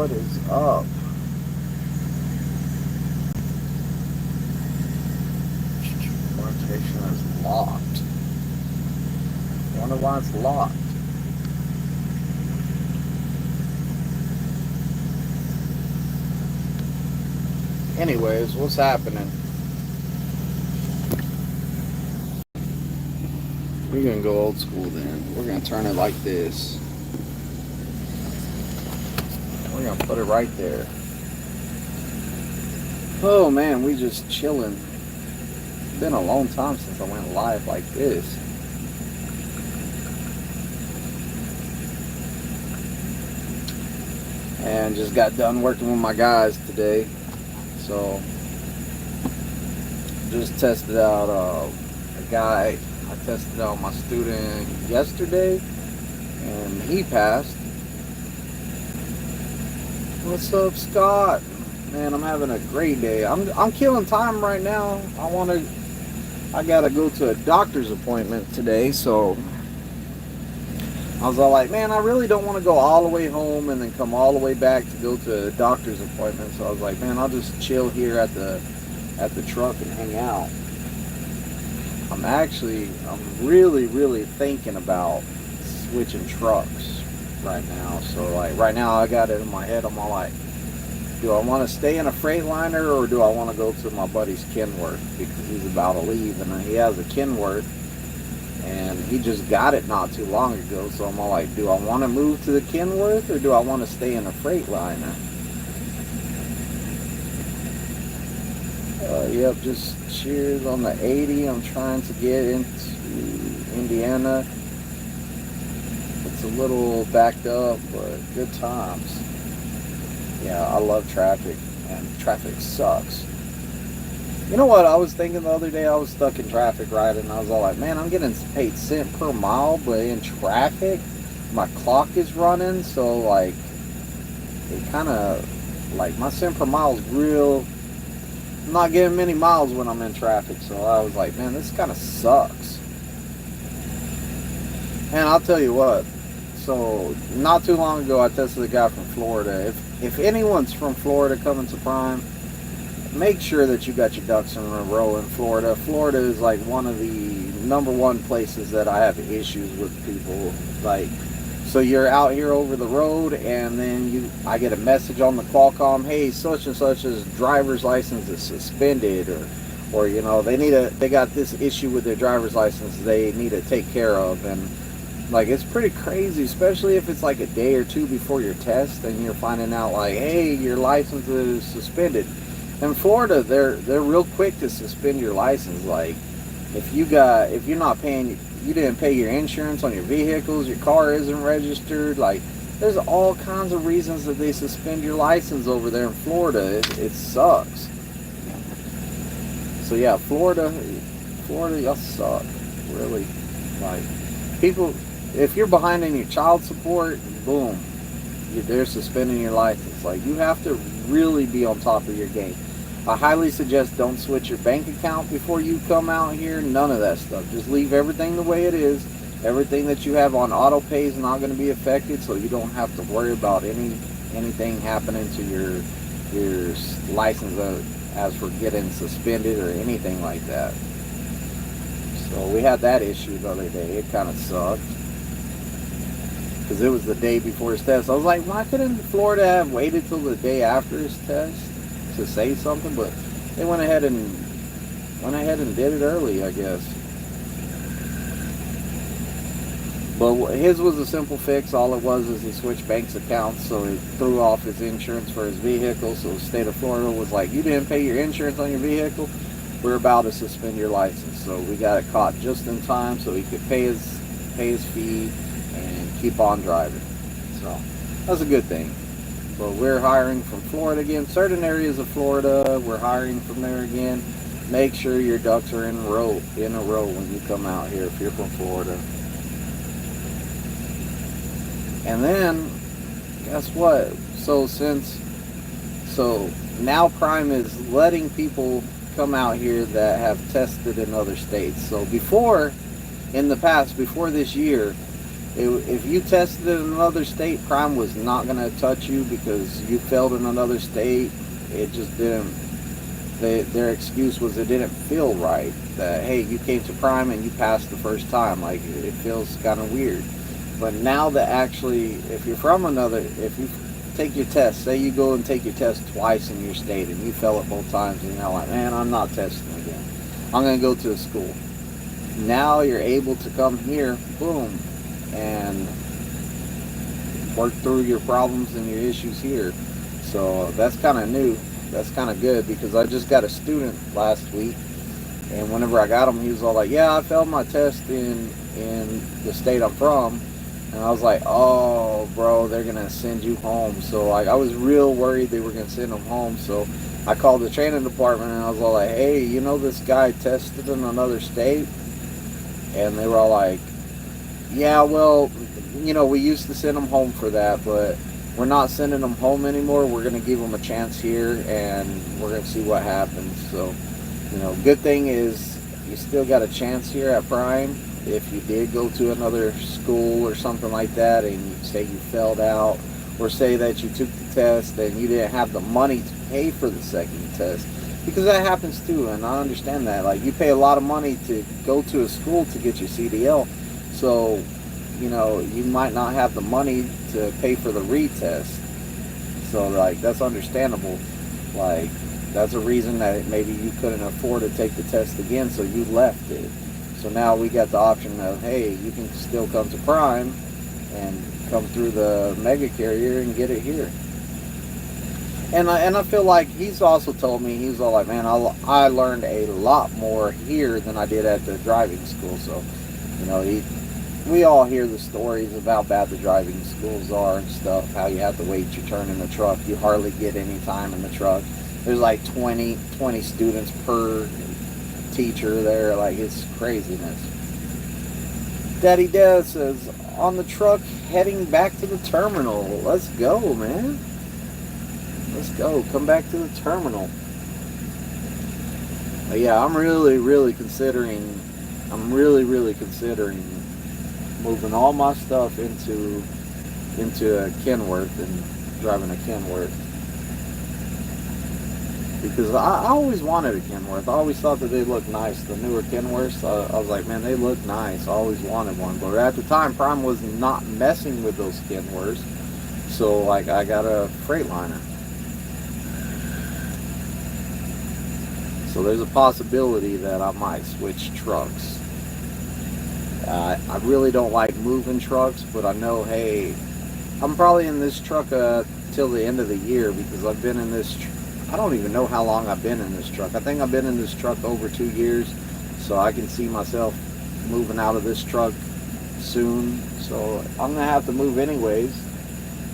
What is up? Orientation is locked. I wonder why it's locked. Anyways, what's happening? We're gonna go old school then. We're gonna turn it like this. We're gonna put it right there. Oh man, we just chilling. It's been a long time since I went live like this. And just got done working with my guys today. So just tested out a guy. I tested out my student yesterday and he passed. What's up, Scott? Man, I'm having a great day. I'm killing time right now. I gotta go to a doctor's appointment today, so I was all like, man, I really don't want to go all the way home and then come all the way back to go to a doctor's appointment. So I was like, man, I'll just chill here at the truck and hang out. I'm really thinking about switching trucks right now. So like right now I got it in my head. I'm all like, do I want to stay in a Freightliner or do I want to go to my buddy's Kenworth, because he's about to leave and he has a Kenworth and he just got it not too long ago. So I'm all like, do I want to move to the Kenworth or do I want to stay in a Freightliner? Yep, just cheers on the 80. I'm trying to get into Indiana. It's a little backed up, but good times. Yeah, I love traffic, and traffic sucks. You know what I was thinking the other day? I was stuck in traffic, right? And I was all like, man, I'm getting paid cent per mile, but in traffic, my clock is running, so like, it kind of, like, my cent per mile is real. I'm not getting many miles when I'm in traffic, so I was like, man, this kind of sucks. And I'll tell you what, so not too long ago I tested a guy from Florida. If anyone's from Florida coming to Prime, make sure that you got your ducks in a row in Florida. Florida is like one of the #1 places that I have issues with people. Like, so you're out here over the road and then I get a message on the Qualcomm, hey, such and such's driver's license is suspended, or you know, they got this issue with their driver's license they need to take care of. And like, it's pretty crazy, especially if it's like a day or two before your test and you're finding out like, hey, your license is suspended. In Florida, they're real quick to suspend your license. Like, if you're not paying, you didn't pay your insurance on your vehicles, your car isn't registered, like, there's all kinds of reasons that they suspend your license over there in Florida. It sucks. So yeah, Florida, y'all suck, really. Like, people, if you're behind in your child support, boom, they're suspending your license. Like, you have to really be on top of your game. I highly suggest don't switch your bank account before you come out here. None of that stuff. Just leave everything the way it is. Everything that you have on auto pay is not going to be affected, so you don't have to worry about anything happening to your license as for getting suspended or anything like that. So we had that issue the other day. It kind of sucked because it was the day before his test. I was like, why couldn't Florida have waited till the day after his test to say something? But they went ahead and did it early, I guess. But his was a simple fix. All it was is he switched banks accounts, so he threw off his insurance for his vehicle. So the state of Florida was like, you didn't pay your insurance on your vehicle, we're about to suspend your license. So we got it caught just in time so he could pay his fee and keep on driving. So that's a good thing. But we're hiring from Florida again. Certain areas of Florida, we're hiring from there again. Make sure your ducks are in a row when you come out here if you're from Florida. And then, guess what? So now Prime is letting people come out here that have tested in other states. So before, in the past, before this year, If you tested in another state, Prime was not going to touch you because you failed in another state. It just didn't. Their excuse was it didn't feel right. That, hey, you came to Prime and you passed the first time. Like, it feels kind of weird. But now that actually, if you're from another, if you take your test, say you go and take your test twice in your state and you fail it both times, and you're like, man, I'm not testing again. I'm going to go to a school. Now you're able to come here, boom, and work through your problems and your issues here. So that's kind of new. That's kind of good, because I just got a student last week, and whenever I got him, he was all like, yeah, I failed my test in the state I'm from. And I was like, oh, bro, they're going to send you home. So like, I was real worried they were going to send him home. So I called the training department, and I was all like, hey, you know, this guy tested in another state? And they were all like, yeah, well, you know, we used to send him home for that, but we're not sending him home anymore. We're going to give him a chance here, and we're going to see what happens. So, you know, good thing is you still got a chance here at Prime. If you did go to another school or something like that, and you say you failed out, or say that you took the test and you didn't have the money to pay for the second test, because that happens too, and I understand that. Like, you pay a lot of money to go to a school to get your CDL, so, you know, you might not have the money to pay for the retest. So, like, that's understandable. Like, that's a reason that maybe you couldn't afford to take the test again, so you left it. So now we got the option of, hey, you can still come to Prime and come through the mega carrier and get it here. And I feel like he's also told me, he's all like, man, I learned a lot more here than I did at the driving school. So, you know, we all hear the stories of how bad the driving schools are and stuff, how you have to wait your turn in the truck. You hardly get any time in the truck. There's like 20 students per teacher there. Like, it's craziness. Daddy Dad says, on the truck heading back to the terminal. Let's go, man. Let's go. Come back to the terminal. But yeah, I'm really considering moving all my stuff into a Kenworth and driving a Kenworth. Because I always wanted a Kenworth. I always thought that they looked nice. The newer Kenworths, I was like, man, they look nice. I always wanted one. But at the time, Prime was not messing with those Kenworths. So, like, I got a Freightliner. So there's a possibility that I might switch trucks. I really don't like moving trucks, but I know, hey, I'm probably in this truck till the end of the year, because I've been in this I don't even know how long I've been in this truck. I think I've been in this truck over 2 years, so I can see myself moving out of this truck soon. So I'm going to have to move anyways.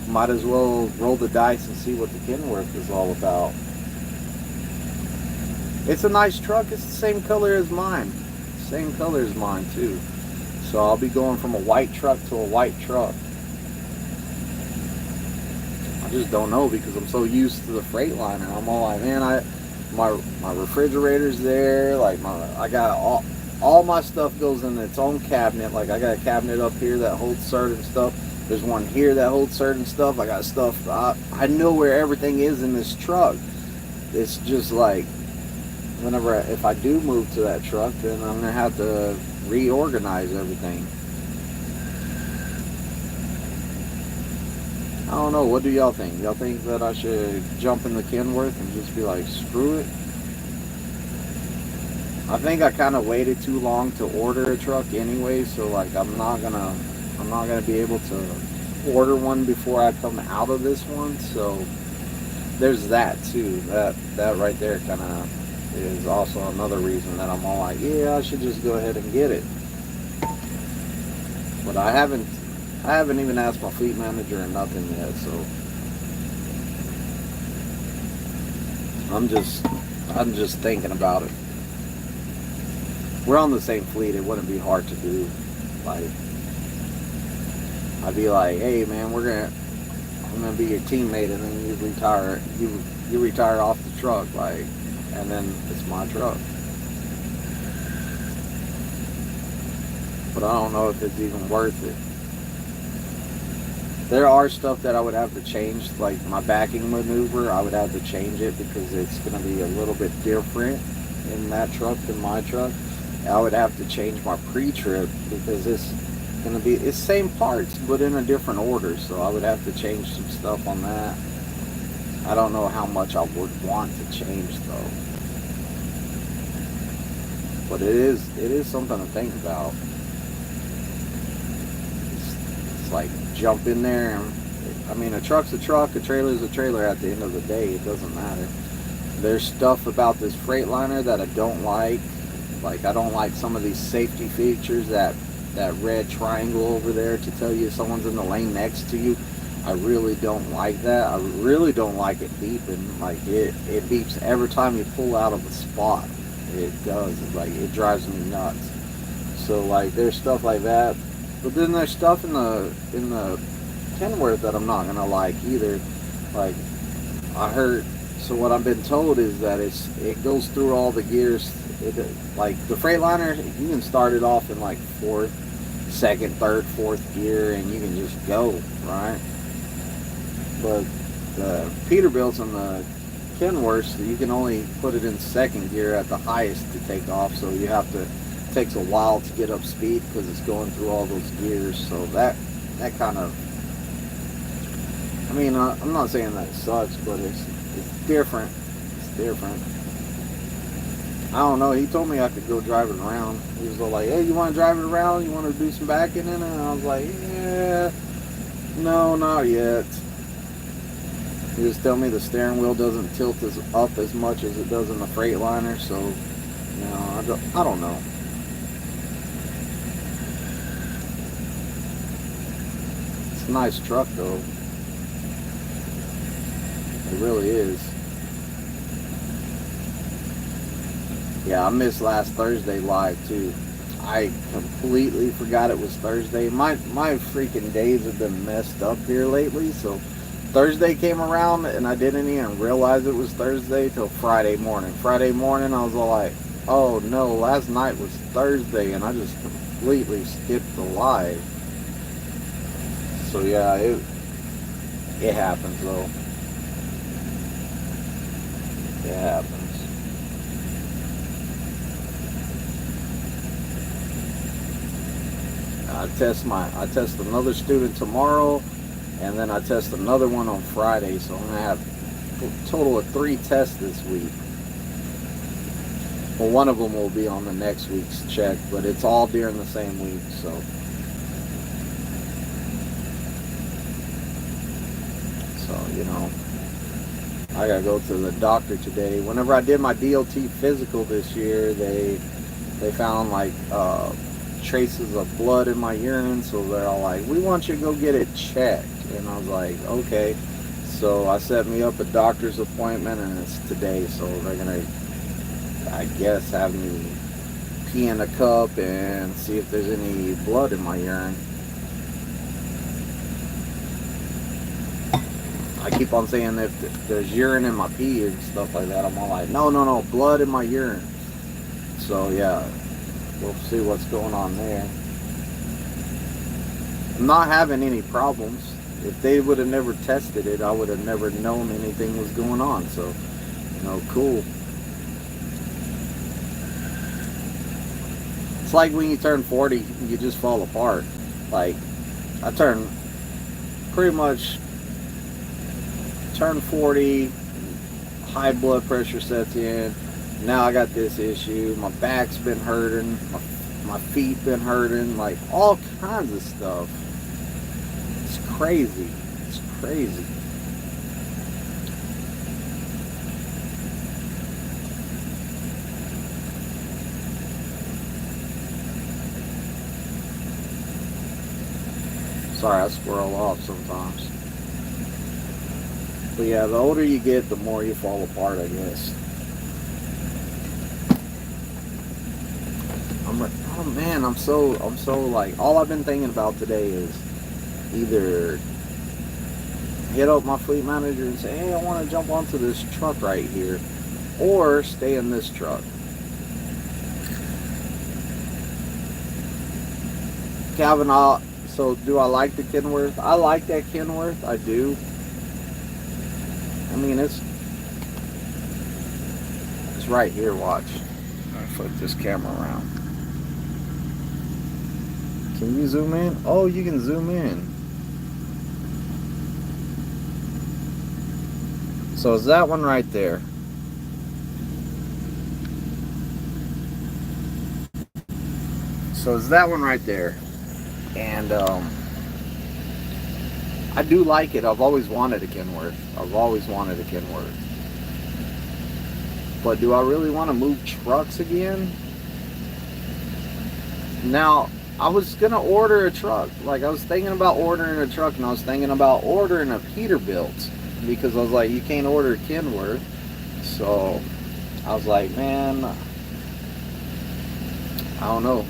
Might as well roll the dice and see what the Kenworth is all about. It's a nice truck. It's the same color as mine. Same color as mine too. So I'll be going from a white truck to a white truck. I just don't know, because I'm so used to the Freightliner. I'm all like, man, my refrigerator's there. Like, I got all my stuff goes in its own cabinet. Like, I got a cabinet up here that holds certain stuff. There's one here that holds certain stuff. I got stuff. I know where everything is in this truck. It's just like, if I do move to that truck, then I'm gonna have to reorganize everything. I don't know. What do y'all think? Y'all think that I should jump in the Kenworth and just be like, screw it? I think I kind of waited too long to order a truck anyway, so like I'm not gonna be able to order one before I come out of this one. So there's that too. That right there kind of is also another reason that I'm all like, yeah, I should just go ahead and get it. But I haven't even asked my fleet manager or nothing yet, so I'm just thinking about it. We're on the same fleet. It wouldn't be hard to do. Like, I'd be like, hey man, I'm gonna be your teammate, and then you retire off the truck, like, and then it's my truck. But I don't know if it's even worth it. There are stuff that I would have to change, like my backing maneuver. I would have to change it because it's going to be a little bit different in that truck than my truck. I would have to change my pre-trip because it's going to be it's same parts but in a different order. So I would have to change some stuff on that. I don't know how much I would want to change though. But it is something to think about. It's like jump in there and I mean a truck's a truck, a trailer's a trailer at the end of the day. It doesn't matter. There's stuff about this Freightliner that I don't like. Like I don't like some of these safety features, that red triangle over there to tell you someone's in the lane next to you. I really don't like that. I really don't like it beeping. Like it beeps every time you pull out of a spot. It does. It drives me nuts. So like there's stuff like that. But then there's stuff in the Kenworth that I'm not gonna like either. Like I heard. So what I've been told is that it goes through all the gears. Like the Freightliner, you can start it off in like fourth, second, third, fourth gear, and you can just go, right? But the Peterbilts and the Kenworths, you can only put it in second gear at the highest to take off. So you have to. It takes a while to get up speed because it's going through all those gears. So that kind of. I mean, I'm not saying that it sucks, but it's different. It's different. I don't know. He told me I could go drive it around. He was like, hey, you want to drive it around? You want to do some backing in it? And I was like, yeah, no, not yet. He was telling me the steering wheel doesn't tilt up as much as it does in the Freightliner. So, you know, I don't know. It's a nice truck, though. It really is. Yeah, I missed last Thursday live too. I completely forgot it was Thursday. My freaking days have been messed up here lately. So Thursday came around and I didn't even realize it was Thursday till Friday morning. Friday morning I was all like, oh no, last night was Thursday and I just completely skipped the live. So yeah, it happens though. It happens. I test another student tomorrow, and then I test another one on Friday. So I'm gonna have a total of 3 tests this week. Well, one of them will be on the next week's check, but it's all during the same week. So you know, I gotta go to the doctor today. Whenever I did my DOT physical this year, they found like traces of blood in my urine, so they're all like, we want you to go get it checked. And I was like, okay. So I set me up a doctor's appointment, and it's today. So they're gonna, I guess, have me pee in a cup and see if there's any blood in my urine. I keep on saying that if there's urine in my pee and stuff like that, I'm all like, no, blood in my urine. So yeah, we'll see what's going on there. I'm not having any problems. If they would have never tested it, I would have never known anything was going on. So, you know, cool. It's like when you turn 40, you just fall apart. Like, I turned pretty much turn 40, high blood pressure sets in. Now I got this issue. My back's been hurting. My feet been hurting. Like all kinds of stuff. It's crazy. It's crazy. Sorry, I squirrel off sometimes. But yeah, the older you get, the more you fall apart, I guess. Oh man, I'm so like, all I've been thinking about today is either hit up my fleet manager and say, hey, I want to jump onto this truck right here, or stay in this truck. Calvin, So do I like the Kenworth? I like that Kenworth. I do. I mean, it's right here. Watch. I'm gonna flip this camera around. Can you zoom in? Oh, you can zoom in. So is that one right there? So is that one right there? And I do like it. I've always wanted a Kenworth. I've always wanted a Kenworth. But do I really want to move trucks again? Now, I was going to order a truck. Like, I was thinking about ordering a truck, and I was thinking about ordering a Peterbilt, because I was like, you can't order a Kenworth. So I was like, man, I don't know.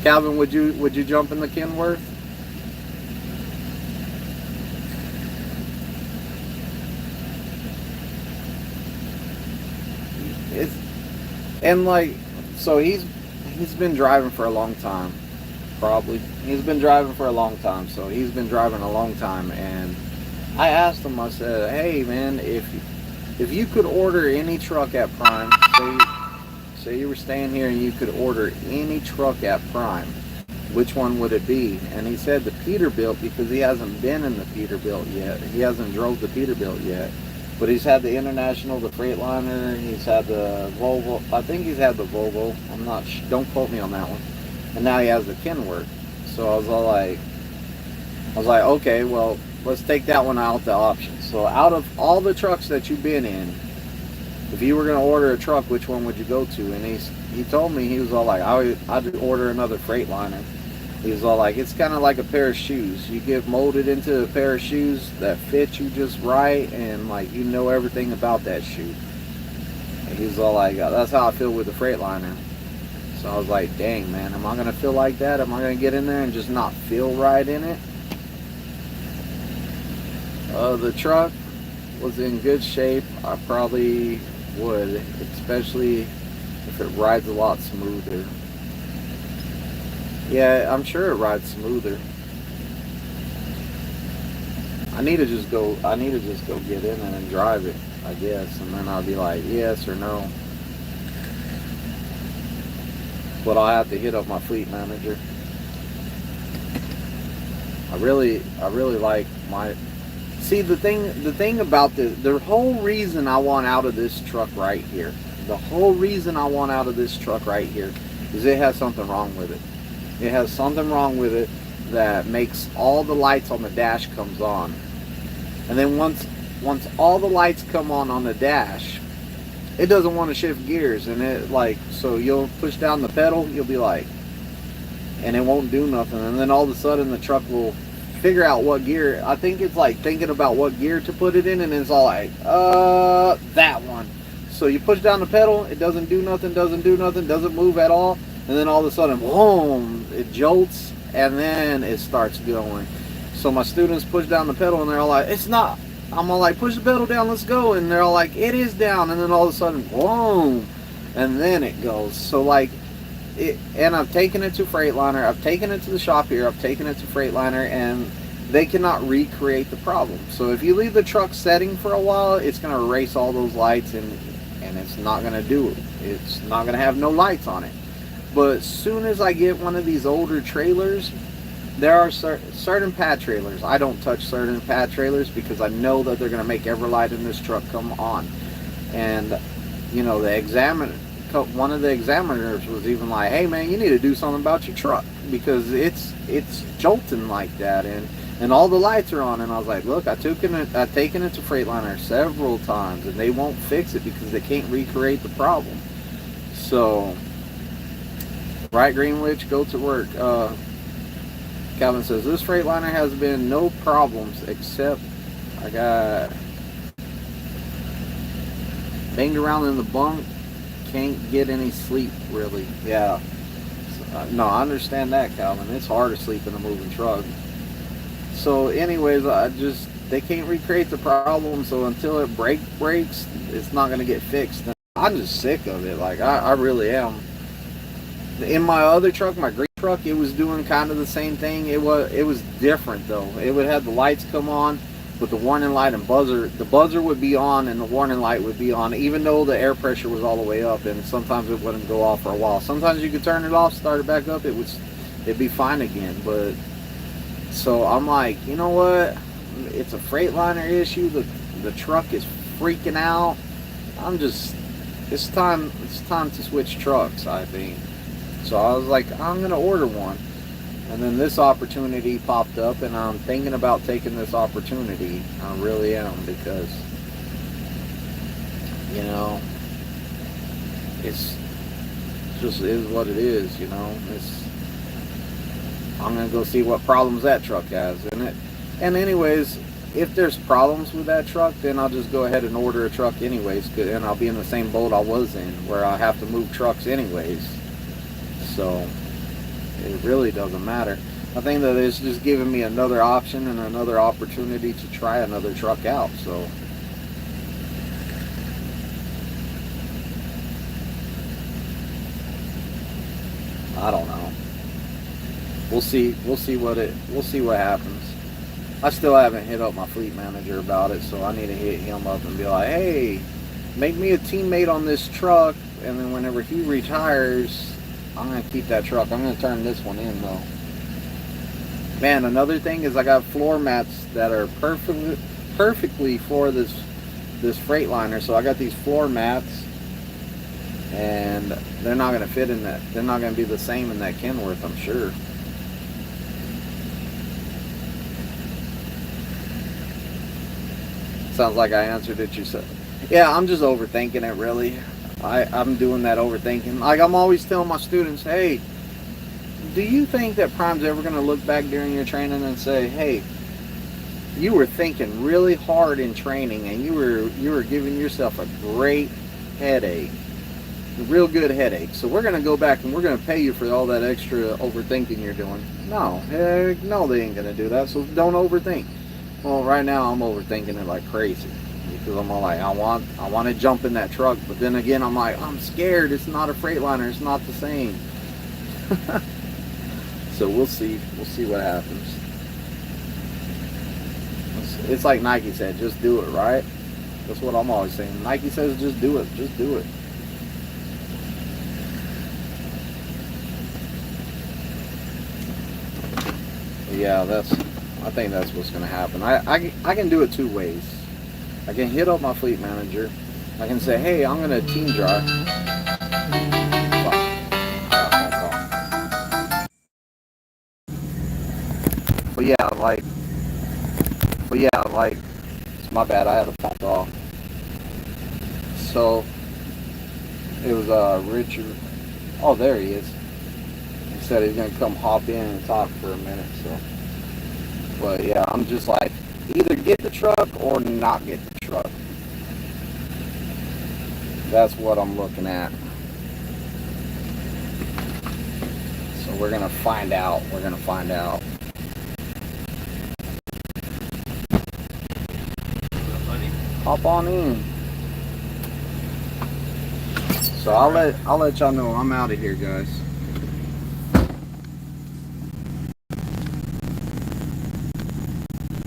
Calvin, would you jump in the Kenworth? It's, and like, so he's been driving for a long time, probably. He's been driving for a long time, so he's been driving a long time. And I asked him, I said, hey man, if you could order any truck at Prime, say you were staying here and you could order any truck at Prime, which one would it be? And he said the Peterbilt, because he hasn't been in the Peterbilt yet. He hasn't drove the Peterbilt yet. But he's had the International, the Freightliner, he's had the Volvo. I think he's had the Volvo. I'm not sure. Don't quote me on that one. And now he has the Kenworth. So I was like, okay, well, let's take that one out the option. So out of all the trucks that you've been in, if you were going to order a truck, which one would you go to? And he told me, he was all like, I'd order another Freightliner. He was all like, it's kind of like a pair of shoes. You get molded into a pair of shoes that fit you just right, and like, you know everything about that shoe. And he was all like, that's how I feel with the Freightliner. So I was like, dang man, am I going to feel like that? Am I going to get in there and just not feel right in it? The truck was in good shape. I probably would, especially if it rides a lot smoother. Yeah, I'm sure it rides smoother. I need to just go get in it and drive it, I guess, and then I'll be like yes or no. But I'll have to hit up my fleet manager. I really like my. See, the thing about the whole reason I want out of this truck right here, the whole reason I want out of this truck right here is it has something wrong with it. It has something wrong with it that makes all the lights on the dash comes on. And then once all the lights come on the dash, it doesn't want to shift gears. And it like, so you'll push down the pedal, you'll be like, and it won't do nothing. And then all of a sudden the truck will figure out what gear. I think it's like thinking about what gear to put it in, and it's all like, that one. So you push down the pedal, it doesn't do nothing, doesn't move at all. And then all of a sudden, boom, it jolts, and then it starts going. So my students push down the pedal, and they're all like, it's not. I'm all like, push the pedal down, let's go. And they're all like, it is down. And then all of a sudden, boom, and then it goes. So like, and I've taken it to Freightliner, I've taken it to the shop here, I've taken it to Freightliner, and they cannot recreate the problem. So if you leave the truck setting for a while, it's going to erase all those lights, and it's not going to do it. It's not going to have no lights on it. But as soon as I get one of these older trailers, there are certain pad trailers. I don't touch certain pad trailers because I know that they're going to make every light in this truck come on. And, you know, one of the examiners was even like, hey man, you need to do something about your truck because it's jolting like that, and all the lights are on. And I was like, look, I've taken it to Freightliner several times, and they won't fix it because they can't recreate the problem. So, right, Greenwich, go to work. Calvin says, this Freightliner has been no problems except I got banged around in the bunk. Can't get any sleep, really. Yeah. No, I understand that, Calvin. It's hard to sleep in a moving truck. So anyways, they can't recreate the problem, so until it breaks, it's not going to get fixed. And I'm just sick of it. Like, I really am. In my other truck, my green truck, it was doing kind of the same thing. It was different though. It would have the lights come on with the warning light and buzzer. The buzzer would be on and the warning light would be on, even though the air pressure was all the way up, and sometimes it wouldn't go off for a while. Sometimes you could turn it off, start it back up, it'd be fine again. But so I'm like, you know what? It's a Freightliner issue. The truck is freaking out. It's time to switch trucks, I think. So I was like, I'm gonna order one. And then this opportunity popped up, and I'm thinking about taking this opportunity. I really am, because, you know, it's just is what it is, you know. I'm gonna go see what problems that truck has in it. And anyways, if there's problems with that truck, then I'll just go ahead and order a truck anyways, and I'll be in the same boat I was in, where I have to move trucks anyways. So it really doesn't matter. I think that it's just giving me another option and another opportunity to try another truck out. So I don't know. We'll see what happens. I still haven't hit up my fleet manager about it, so I need to hit him up and be like, hey, make me a teammate on this truck, and then whenever he retires, I'm going to keep that truck. I'm going to turn this one in, though. Man, another thing is I got floor mats that are perfectly for this Freightliner. So I got these floor mats, and they're not going to fit in that. They're not going to be the same in that Kenworth, I'm sure. Sounds like I answered it. You said, yeah, I'm just overthinking it, really. I'm doing that overthinking. Like, I'm always telling my students, hey, do you think that Prime's ever going to look back during your training and say, hey, you were thinking really hard in training, and you were giving yourself a great headache, a real good headache, so we're going to go back and we're going to pay you for all that extra overthinking you're doing? No, heck no, they ain't going to do that. So don't overthink. Well, right now I'm overthinking it like crazy, because I'm all like, I want to jump in that truck, but then again I'm like, I'm scared. It's not a Freightliner. It's not the same. So we'll see what happens. It's like Nike said, just do it, right? That's what I'm always saying. Nike says, just do it. Just do it. Yeah, I think that's what's going to happen. I can do it two ways. I can hit up my fleet manager. I can say, hey, I'm going to team drive. But yeah, like, it's my bad. I had a phone call. So it was Richard. Oh, there he is. He said he's going to come hop in and talk for a minute. So. But yeah, I'm just like, either get the truck or not get the truck. That's what I'm looking at. So we're going to find out. We're going to find out. Hop on in. So I'll let y'all know I'm out of here, guys.